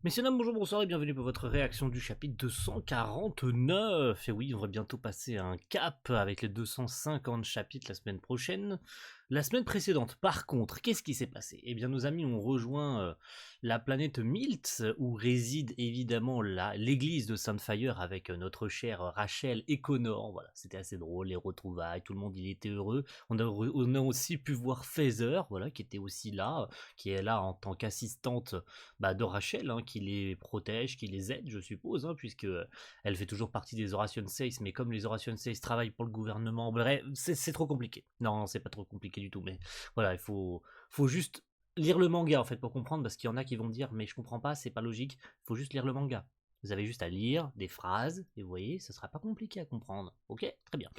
Messieurs, dames, bonjour, bonsoir et bienvenue pour votre réaction du chapitre 249. Et oui, on va bientôt passer à un cap avec les 250 chapitres la semaine prochaine. La semaine précédente, par contre, qu'est-ce qui s'est passé? Eh bien, nos amis ont rejoint la planète Milt, où réside évidemment l'église de Saintfire avec notre chère Rachel et Connor. Voilà, c'était assez drôle, les retrouvailles, tout le monde il était heureux. On a aussi pu voir Feather, voilà, qui était aussi là, qui est là en tant qu'assistante de Rachel, hein, qui les protège, qui les aide, je suppose, hein, puisque elle fait toujours partie des Horation 6, mais comme les Horation 6 travaillent pour le gouvernement, bref, c'est trop compliqué. Non, c'est pas trop compliqué du tout, mais voilà, faut juste lire le manga en fait pour comprendre, parce qu'il y en a qui vont dire mais je comprends pas, c'est pas logique, il faut juste lire le manga. Vous avez juste à lire des phrases, et vous voyez, ce sera pas compliqué à comprendre. Ok, très bien.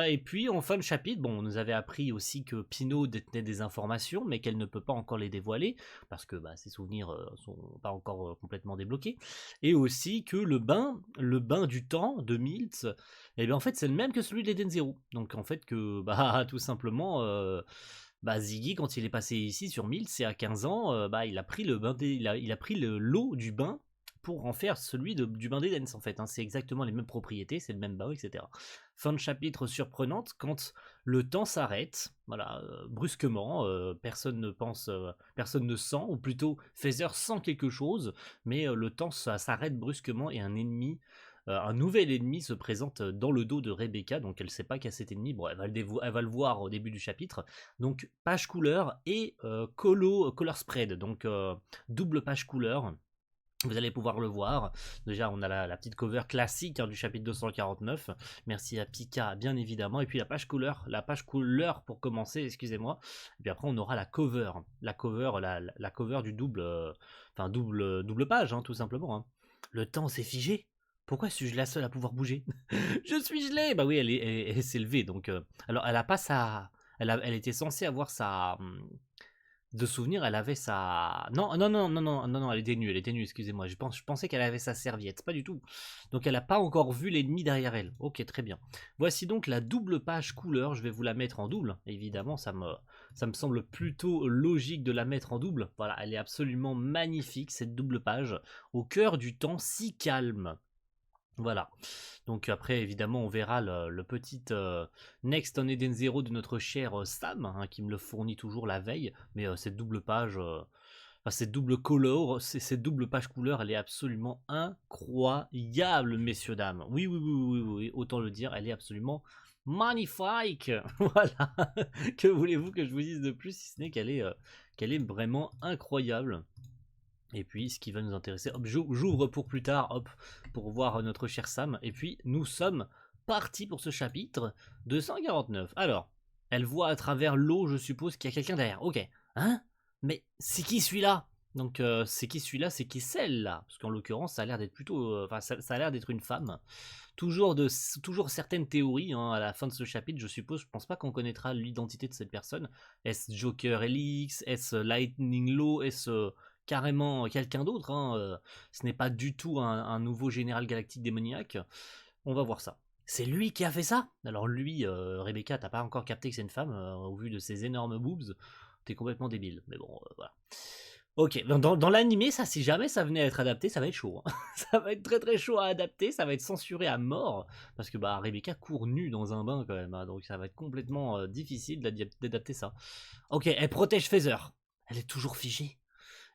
Et puis en fin de chapitre, bon, on nous avait appris aussi que Pino détenait des informations, mais qu'elle ne peut pas encore les dévoiler, parce que ses souvenirs sont pas encore complètement débloqués. Et aussi que le bain du temps de Milt, eh bien en fait c'est le même que celui de l'Eden Zero. Donc en fait que tout simplement Ziggy, quand il est passé ici sur Milt, c'est à 15 ans, il a pris il a pris l'eau du bain pour en faire celui du bain d'Edens en fait, hein. C'est exactement les mêmes propriétés, c'est le même bain, etc. Fin de chapitre surprenante quand le temps s'arrête, voilà, brusquement, personne ne pense, personne ne sent, ou plutôt Feather sent quelque chose, mais le temps ça s'arrête brusquement et un nouvel ennemi se présente dans le dos de Rebecca, donc elle ne sait pas qu'il y a cet ennemi, bon, elle va le voir au début du chapitre, donc page couleur et color spread, donc double page couleur. Vous allez pouvoir le voir. Déjà, on a la petite cover classique, hein, du chapitre 249. Merci à Pika, bien évidemment. Et puis la page couleur pour commencer, excusez-moi. Et puis après, on aura la cover. La cover du double, double page, hein, tout simplement, hein. Le temps s'est figé. Pourquoi suis-je la seule à pouvoir bouger? Je suis gelée. Bah oui, elle s'est levée. Donc, alors, elle a pas sa. Elle était censée avoir sa. De souvenir, elle avait sa. Non, non, non, non, non, non, non, elle était nue, excusez-moi. Je pensais qu'elle avait sa serviette, pas du tout. Donc elle n'a pas encore vu l'ennemi derrière elle. Ok, très bien. Voici donc la double page couleur. Je vais vous la mettre en double. Évidemment, ça me semble plutôt logique de la mettre en double. Voilà, elle est absolument magnifique, cette double page. Au cœur du temps si calme. Voilà. Donc après, évidemment, on verra le petit Next on Eden Zero de notre cher Sam, hein, qui me le fournit toujours la veille. Mais cette double page, cette double color, cette double page couleur, elle est absolument incroyable, messieurs, dames. Oui, oui, oui, oui, oui, oui, autant le dire, elle est absolument magnifique. Voilà. Que voulez-vous que je vous dise de plus, si ce n'est qu'elle est vraiment incroyable. Et puis, ce qui va nous intéresser, hop, j'ouvre pour plus tard, hop, pour voir notre cher Sam. Et puis, nous sommes partis pour ce chapitre 249. Alors, elle voit à travers l'eau, je suppose qu'il y a quelqu'un derrière. Ok, hein? Mais c'est qui celui-là? Donc, c'est qui celui-là? C'est qui celle-là? Parce qu'en l'occurrence, ça a l'air d'être plutôt. Enfin, ça a l'air d'être une femme. Toujours certaines théories, hein, à la fin de ce chapitre, je suppose. Je pense pas qu'on connaîtra l'identité de cette personne. Est-ce Joker Helix? Est-ce Lightning Law? Est-ce carrément quelqu'un d'autre, hein, ce n'est pas du tout un nouveau général galactique démoniaque. On va voir ça. C'est lui qui a fait ça? Alors lui, Rebecca, t'as pas encore capté que c'est une femme, au vu de ses énormes boobs, t'es complètement débile. Mais bon, voilà. Ok, dans l'animé, ça, si jamais ça venait à être adapté, ça va être chaud, hein. Ça va être très très chaud à adapter, ça va être censuré à mort, parce que Rebecca court nue dans un bain quand même, hein, donc ça va être complètement difficile d'adapter ça. Ok, elle protège Feather. Elle est toujours figée.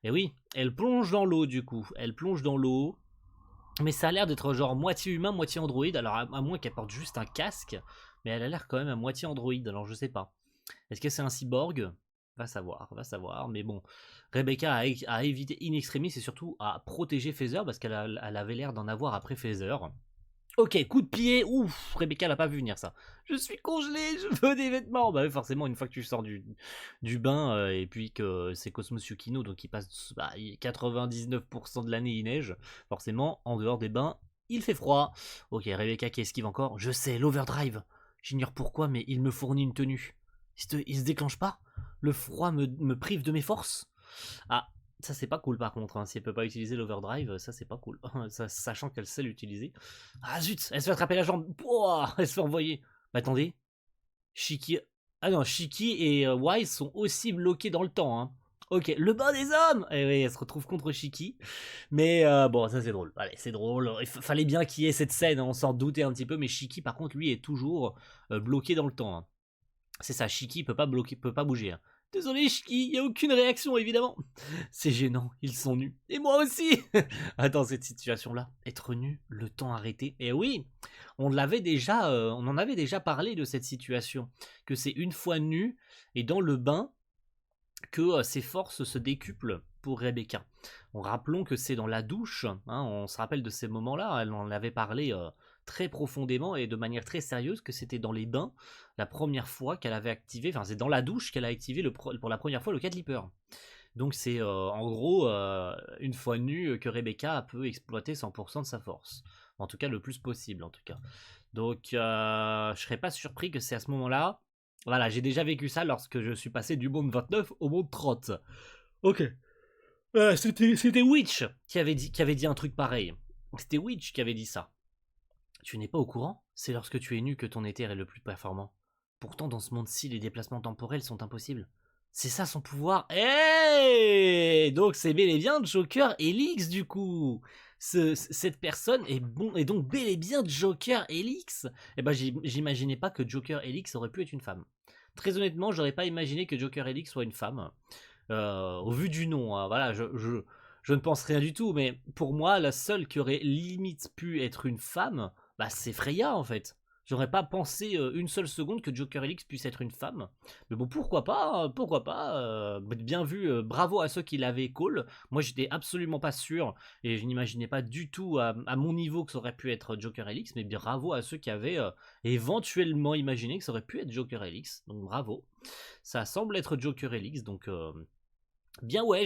Et oui, elle plonge dans l'eau du coup. Elle plonge dans l'eau. Mais ça a l'air d'être genre moitié humain, moitié androïde. Alors à moins qu'elle porte juste un casque. Mais elle a l'air quand même à moitié androïde. Alors je sais pas. Est-ce que c'est un cyborg? Va savoir, va savoir. Mais bon, Rebecca a évité in extremis et surtout a protégé Feather parce qu'elle elle avait l'air d'en avoir après Feather. Ok, coup de pied, ouf, Rebecca l'a pas vu venir ça. Je suis congelé, je veux des vêtements. Bah oui, forcément, une fois que tu sors du bain, et puis que c'est Cosmos Yukino, donc il passe 99% de l'année il neige, forcément, en dehors des bains, il fait froid. Ok, Rebecca qui esquive encore. Je sais, l'overdrive. J'ignore pourquoi, mais il me fournit une tenue. Il se déclenche pas? Le froid me prive de mes forces? Ah, ça c'est pas cool par contre, hein. Si elle peut pas utiliser l'overdrive, ça c'est pas cool. Sachant qu'elle sait l'utiliser. Ah zut, elle se fait attraper la jambe. Pouah, elle se fait envoyer. Bah attendez. Shiki. Ah non, Shiki et Wise sont aussi bloqués dans le temps, hein. Ok, le bain des hommes. Et oui, elle se retrouve contre Shiki. Mais bon, ça c'est drôle. Allez, c'est drôle. Il fallait bien qu'il y ait cette scène, hein, on s'en doutait un petit peu. Mais Shiki, par contre, lui, est toujours bloqué dans le temps, hein. C'est ça, Shiki peut pas bloquer, peut pas bouger, hein. Désolé Shiki, il y a aucune réaction évidemment. C'est gênant, ils sont nus. Et moi aussi. Attends, cette situation-là, être nu, le temps arrêté. Et oui, on en avait déjà parlé de cette situation, que c'est une fois nu et dans le bain que ses forces se décuplent pour Rebecca. Rappelons que c'est dans la douche, hein, on se rappelle de ces moments-là, elle en avait parlé très profondément et de manière très sérieuse, que c'était dans les bains la première fois qu'elle avait activé, enfin c'est dans la douche qu'elle a activé pour la première fois le Cat Leaper. Donc c'est en gros une fois nue que Rebecca peut exploiter 100% de sa force. En tout cas le plus possible en tout cas. Donc je serais pas surpris que c'est à ce moment-là. Voilà, j'ai déjà vécu ça lorsque je suis passé du monde 29 au monde 30. Ok. C'était Witch qui avait dit un truc pareil. C'était Witch qui avait dit ça. Tu n'es pas au courant? C'est lorsque tu es nu que ton éther est le plus performant. Pourtant, dans ce monde-ci, les déplacements temporels sont impossibles. C'est ça son pouvoir. Hey, donc c'est bel et bien Joker Helix du coup. Cette personne est bon et donc bel et bien Joker Helix. Eh ben j'imaginais pas que Joker Helix aurait pu être une femme. Très honnêtement, j'aurais pas imaginé que Joker Helix soit une femme. Au vu du nom, hein, voilà, je ne pense rien du tout, mais pour moi, la seule qui aurait limite pu être une femme, bah, c'est Freya en fait. J'aurais pas pensé une seule seconde que Joker Helix puisse être une femme. Mais bon, pourquoi pas, pourquoi pas. Bien vu, bravo à ceux qui l'avaient call. Moi, j'étais absolument pas sûr et je n'imaginais pas du tout à mon niveau que ça aurait pu être Joker Helix, mais bravo à ceux qui avaient éventuellement imaginé que ça aurait pu être Joker Helix. Donc bravo. Ça semble être Joker Helix, donc bien ouais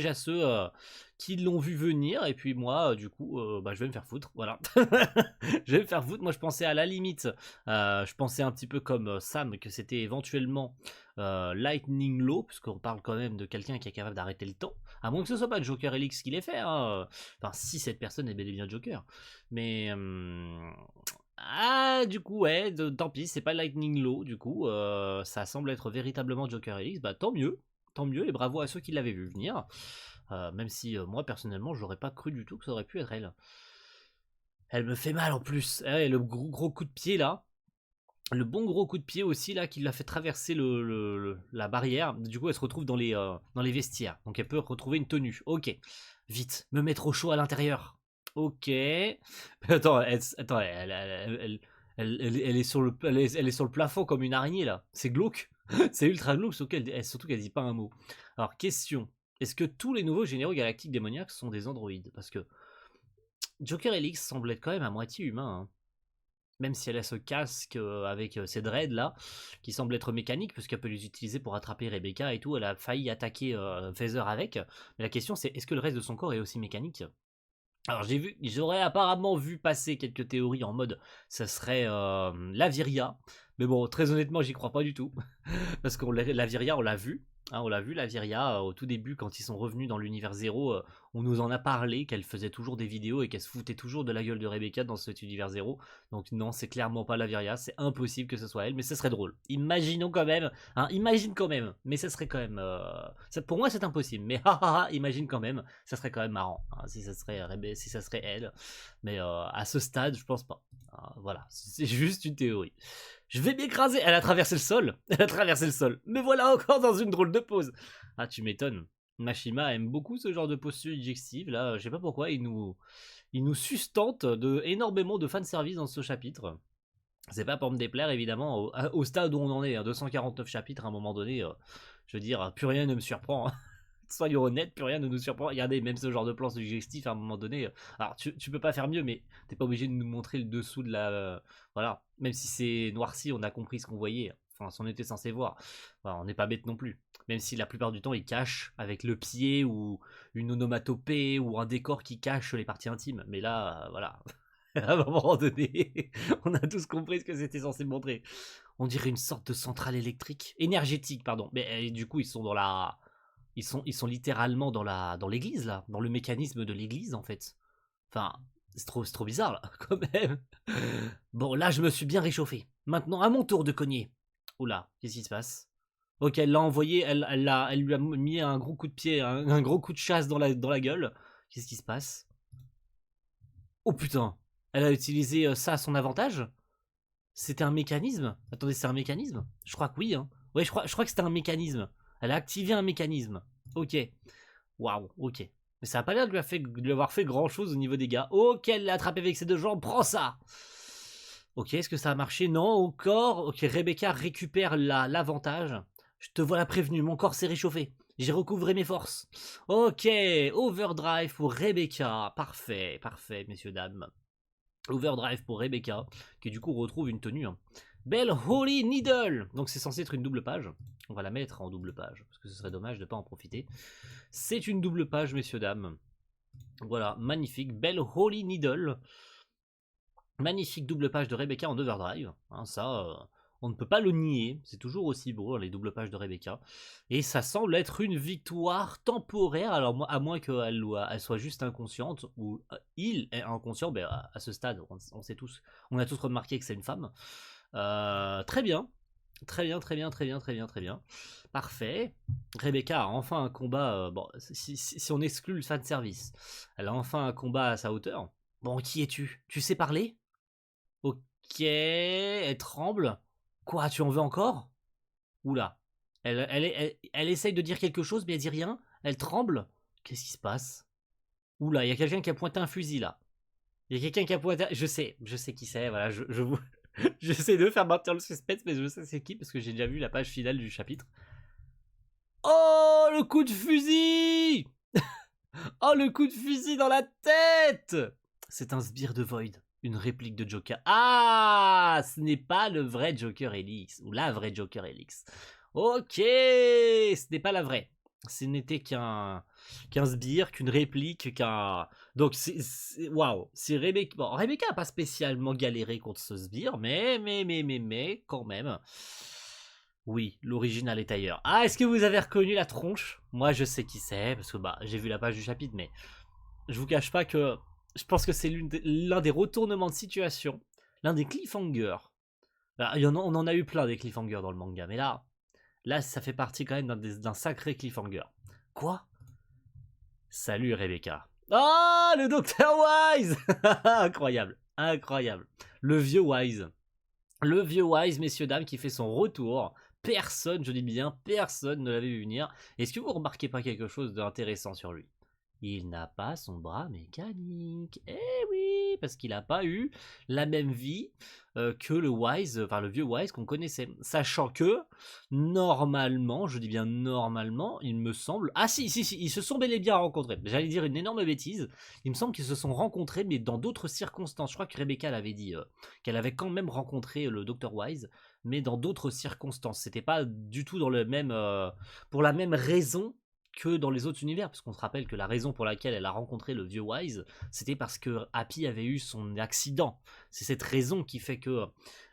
à ceux qui l'ont vu venir, et puis moi, du coup, bah, je vais me faire foutre, voilà. Je vais me faire foutre, moi je pensais à la limite, je pensais un petit peu comme Sam, que c'était éventuellement Lightning Law, puisqu'on parle quand même de quelqu'un qui est capable d'arrêter le temps, à moins que ce soit pas Joker Helix qui l'ait fait, hein. Enfin si cette personne est bel et bien Joker, mais... ah, du coup, ouais, tant pis, c'est pas Lightning Law, du coup, ça semble être véritablement Joker Helix, bah tant mieux, et bravo à ceux qui l'avaient vu venir. Même si moi, personnellement, j'aurais pas cru du tout que ça aurait pu être elle. Elle me fait mal en plus. Ah ouais, le gros coup de pied là. Le bon gros coup de pied aussi là qui l'a fait traverser la barrière. Du coup, elle se retrouve dans les vestiaires. Donc elle peut retrouver une tenue. Ok. Vite, me mettre au chaud à l'intérieur. Ok. Attends, elle est sur elle est sur le plafond comme une araignée là. C'est glauque. C'est ultra glauque, surtout qu'elle dit pas un mot. Alors, question. Est-ce que tous les nouveaux généraux galactiques démoniaques sont des androïdes? Parce que Joker Helix semble être quand même à moitié humain, hein. Même si elle a ce casque avec ses dreads là, qui semble être mécanique, puisqu'elle peut les utiliser pour attraper Rebecca et tout, elle a failli attaquer Phaser avec. Mais la question c'est, est-ce que le reste de son corps est aussi mécanique? Alors j'aurais apparemment vu passer quelques théories en mode ça serait Laviria, mais bon très honnêtement j'y crois pas du tout, parce que Laviria on l'a vu, hein, on l'a vu Laviria au tout début quand ils sont revenus dans l'univers zéro, on nous en a parlé qu'elle faisait toujours des vidéos et qu'elle se foutait toujours de la gueule de Rebecca dans cet univers zéro, donc non c'est clairement pas Laviria, c'est impossible que ce soit elle, mais ce serait drôle. Imaginons quand même, hein, imagine quand même, mais ça serait quand même, pour moi c'est impossible, mais imagine quand même, ça serait quand même marrant, hein, si ça serait elle, mais à ce stade je pense pas. Voilà, c'est juste une théorie. Je vais m'écraser. Elle a traversé le sol. Elle a traversé le sol. Me voilà encore dans une drôle de pose. Ah, tu m'étonnes. Mashima aime beaucoup ce genre de posture digestive. Là, je sais pas pourquoi. Il nous sustente énormément de fanservice dans ce chapitre. C'est pas pour me déplaire, évidemment, au stade où on en est. 249 chapitres à un moment donné. Je veux dire, plus rien ne me surprend. Soyons honnêtes, plus rien ne nous surprend. Regardez, même ce genre de plan suggestif à un moment donné. Alors, tu peux pas faire mieux, mais t'es pas obligé de nous montrer le dessous de la. Voilà. Même si c'est noirci, on a compris ce qu'on voyait. Enfin, ce qu'on était censé voir. Enfin, on n'est pas bête non plus. Même si la plupart du temps, il cache avec le pied ou une onomatopée ou un décor qui cache les parties intimes. Mais là, voilà. À un moment donné, on a tous compris ce que c'était censé montrer. On dirait une sorte de centrale électrique. Énergétique, pardon. Mais du coup, ils sont dans la ils sont littéralement dans l'église, là, dans le mécanisme de l'église, en fait. Enfin, c'est trop bizarre, là, quand même. Bon, là, je me suis bien réchauffé. Maintenant, à mon tour de cogner. Oula, qu'est-ce qui se passe? Ok, elle l'a envoyé, elle lui a mis un gros coup de pied, un gros coup de chasse dans la gueule. Qu'est-ce qui se passe? Oh putain! Elle a utilisé ça à son avantage? C'était un mécanisme? Attendez, c'est un mécanisme? Je crois que oui, hein. Ouais, je crois que c'était un mécanisme. Elle a activé un mécanisme. Ok. Waouh, ok. Mais ça a pas l'air de lui avoir fait grand chose au niveau des gars. Ok, elle l'a attrapé avec ses deux jambes, prends ça! Ok, est-ce que ça a marché? Non, encore. Ok, Rebecca récupère l'avantage. Je te voilà prévenu, mon corps s'est réchauffé. J'ai recouvré mes forces. Ok, overdrive pour Rebecca. Parfait, parfait, messieurs, dames. Overdrive pour Rebecca, qui du coup retrouve une tenue. Hein. Belle Holy Needle. Donc c'est censé être une double page. On va la mettre en double page, parce que ce serait dommage de ne pas en profiter. C'est une double page, messieurs, dames. Voilà, magnifique. Belle Holy Needle. Magnifique double page de Rebecca en overdrive. Hein, ça, on ne peut pas le nier. C'est toujours aussi beau, les doubles pages de Rebecca. Et ça semble être une victoire temporaire. Alors, à moins qu'elle elle soit juste inconsciente, ou il est inconscient, ben, à ce stade, on sait tous, on a tous remarqué que c'est une femme. Très bien. Très bien, très bien, très bien, très bien, très bien. Parfait. Rebecca a enfin un combat. Bon, si on exclut le fan service, elle a enfin un combat à sa hauteur. Bon, qui es-tu? Tu sais parler? Ok, elle tremble. Quoi, tu en veux encore? Oula. Elle essaye de dire quelque chose, mais elle dit rien. Elle tremble. Qu'est-ce qui se passe? Oula, il y a quelqu'un qui a pointé un fusil là. Il y a quelqu'un qui a pointé. Je sais qui c'est. Voilà, je vous. J'essaie de faire maintenir le suspense, mais je sais c'est qui parce que j'ai déjà vu la page finale du chapitre. Oh, le coup de fusil! Oh, le coup de fusil dans la tête! C'est un sbire de Void, une réplique de Joker. Ah, ce n'est pas le vrai Joker Helix, ou la vraie Joker Helix. Ok, ce n'est pas la vraie. Ce n'était qu'un sbire, qu'une réplique, qu'un... Donc, waouh, c'est Rebecca... Bon, Rebecca n'a pas spécialement galéré contre ce sbire, mais, quand même... Oui, l'original est ailleurs. Ah, est-ce que vous avez reconnu la tronche? Moi, je sais qui c'est, parce que bah, j'ai vu la page du chapitre, mais je vous cache pas que je pense que c'est l'un des retournements de situation, l'un des cliffhangers. Alors, on en a eu plein des cliffhangers dans le manga, mais là, ça fait partie quand même d'un sacré cliffhanger. Quoi? Salut Rebecca. Ah, le docteur Wise! Incroyable, incroyable. Le vieux Wise. Le vieux Wise, messieurs, dames, qui fait son retour. Personne, je dis bien, personne ne l'avait vu venir. Est-ce que vous remarquez pas quelque chose d'intéressant sur lui? Il n'a pas son bras mécanique. Eh oui, parce qu'il n'a pas eu la même vie que le Wise, enfin le vieux Wise qu'on connaissait. Sachant que, normalement, je dis bien normalement, il me semble... Ah si, ils se sont bel et bien rencontrés. J'allais dire une énorme bêtise. Il me semble qu'ils se sont rencontrés, mais dans d'autres circonstances. Je crois que Rebecca l'avait dit, qu'elle avait quand même rencontré le Dr Wise, mais dans d'autres circonstances. C'était pas du tout dans le même... pour la même raison que dans les autres univers, parce qu'on se rappelle que la raison pour laquelle elle a rencontré le vieux Wise, c'était parce que Happy avait eu son accident. C'est cette raison qui fait que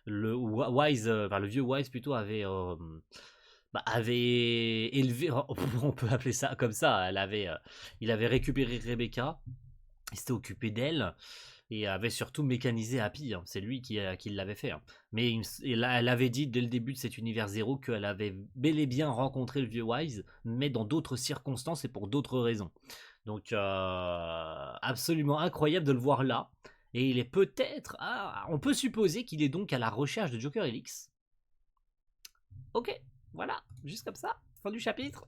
le Wise, enfin le vieux Wise plutôt avait élevé, on peut appeler ça comme ça, il avait récupéré Rebecca, il s'était occupé d'elle, et avait surtout mécanisé Happy, hein. C'est lui qui l'avait fait. Hein. Mais elle avait dit dès le début de cet univers zéro qu'elle avait bel et bien rencontré le vieux Wise, mais dans d'autres circonstances et pour d'autres raisons. Donc absolument incroyable de le voir là. Et il est peut-être... Ah, on peut supposer qu'il est donc à la recherche de Joker Helix. Ok, voilà, juste comme ça. Fin du chapitre.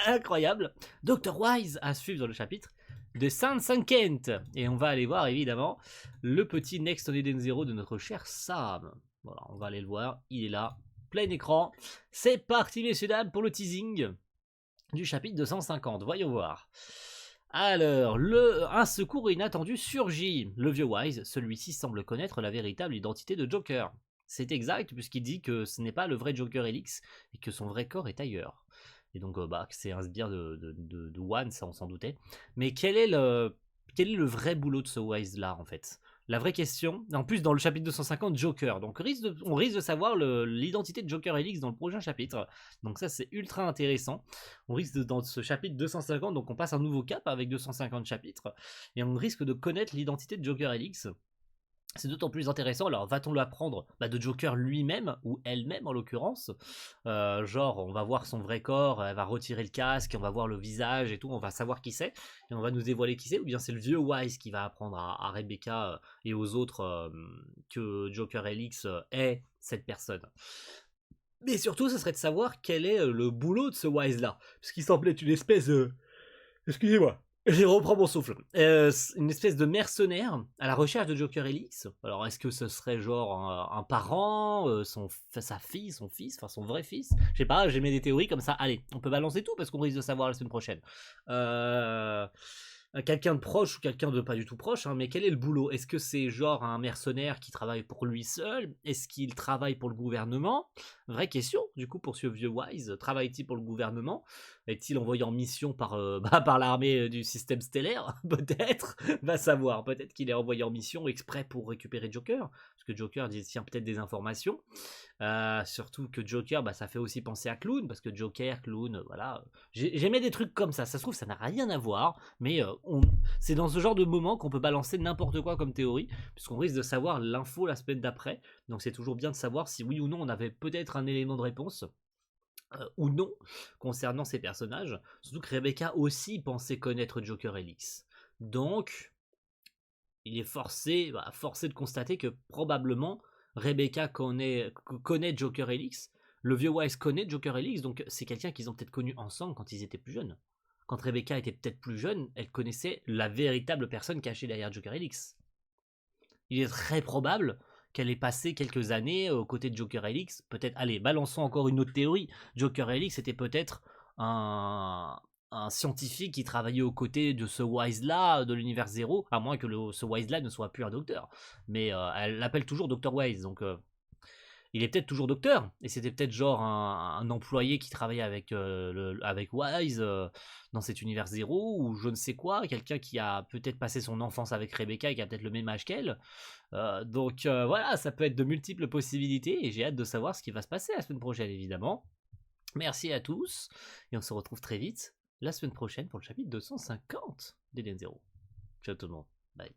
Incroyable. Dr Wise à suivre dans le chapitre de Saint Kent. Et on va aller voir évidemment le petit Next on Eden Zero de notre cher Sam. Voilà, on va aller le voir. Il est là, plein écran. C'est parti, messieurs, dames, pour le teasing du chapitre 250. Voyons voir. Alors, un secours inattendu surgit. Le vieux Wise, celui-ci semble connaître la véritable identité de Joker. C'est exact, puisqu'il dit que ce n'est pas le vrai Joker Helix et que son vrai corps est ailleurs. Et donc, c'est un sbire de One, ça on s'en doutait. Mais quel est le vrai boulot de ce Wise là, en fait? La vraie question, en plus dans le chapitre 250, Joker. Donc on risque de savoir l'identité de Joker Helix dans le prochain chapitre. Donc ça c'est ultra intéressant. On risque dans ce chapitre 250, donc on passe un nouveau cap avec 250 chapitres. Et on risque de connaître l'identité de Joker Helix. C'est d'autant plus intéressant. Alors, va-t-on l'apprendre de Joker lui-même, ou elle-même en l'occurrence. Genre, on va voir son vrai corps, elle va retirer le casque, on va voir le visage et tout, on va savoir qui c'est, et on va nous dévoiler qui c'est, ou bien c'est le vieux Wise qui va apprendre à Rebecca et aux autres que Joker Helix est cette personne. Mais surtout, ce serait de savoir quel est le boulot de ce Wise-là. Parce qu'il semblait une espèce de... Excusez-moi. Je reprends mon souffle. Une espèce de mercenaire à la recherche de Joker Helix. Alors, est-ce que ce serait genre un parent, sa fille, son fils, enfin son vrai fils? Je sais pas, j'ai mis des théories comme ça. Allez, on peut balancer tout parce qu'on risque de savoir la semaine prochaine. Quelqu'un de proche ou quelqu'un de pas du tout proche, hein, mais quel est le boulot? Est-ce que c'est genre un mercenaire qui travaille pour lui seul? Est-ce qu'il travaille pour le gouvernement? Vraie question, du coup, pour ce vieux Wise. Travaille-t-il pour le gouvernement? Est-il envoyé en mission par, par l'armée du système stellaire? Peut-être, va savoir. Peut-être qu'il est envoyé en mission exprès pour récupérer Joker, parce que Joker détient peut-être des informations. Surtout que Joker, ça fait aussi penser à Clown, parce que Joker, Clown, voilà. J'aimais des trucs comme ça. Ça se trouve, ça n'a rien à voir, mais c'est dans ce genre de moment qu'on peut balancer n'importe quoi comme théorie, puisqu'on risque de savoir l'info la semaine d'après. Donc c'est toujours bien de savoir si oui ou non on avait peut-être un élément de réponse. Ou non, concernant ces personnages. Surtout que Rebecca aussi pensait connaître Joker Helix. Donc, il est forcé de constater que probablement Rebecca connaît Joker Helix. Le vieux Wise connaît Joker Helix, donc c'est quelqu'un qu'ils ont peut-être connu ensemble quand ils étaient plus jeunes. Quand Rebecca était peut-être plus jeune, elle connaissait la véritable personne cachée derrière Joker Helix. Il est très probable qu'elle ait passé quelques années aux côtés de Joker Helix. Peut-être, allez, balançons encore une autre théorie. Joker Helix était peut-être un scientifique qui travaillait aux côtés de ce Wise-là de l'univers zéro, à moins que ce Wise-là ne soit plus un docteur. Mais elle l'appelle toujours Dr. Wise, donc il est peut-être toujours docteur, et c'était peut-être genre un employé qui travaillait avec Wise dans cet univers zéro, ou je ne sais quoi, quelqu'un qui a peut-être passé son enfance avec Rebecca et qui a peut-être le même âge qu'elle. Donc voilà, ça peut être de multiples possibilités, et j'ai hâte de savoir ce qui va se passer la semaine prochaine, évidemment. Merci à tous, et on se retrouve très vite la semaine prochaine pour le chapitre 250 d'Eden Zero. Ciao tout le monde, bye.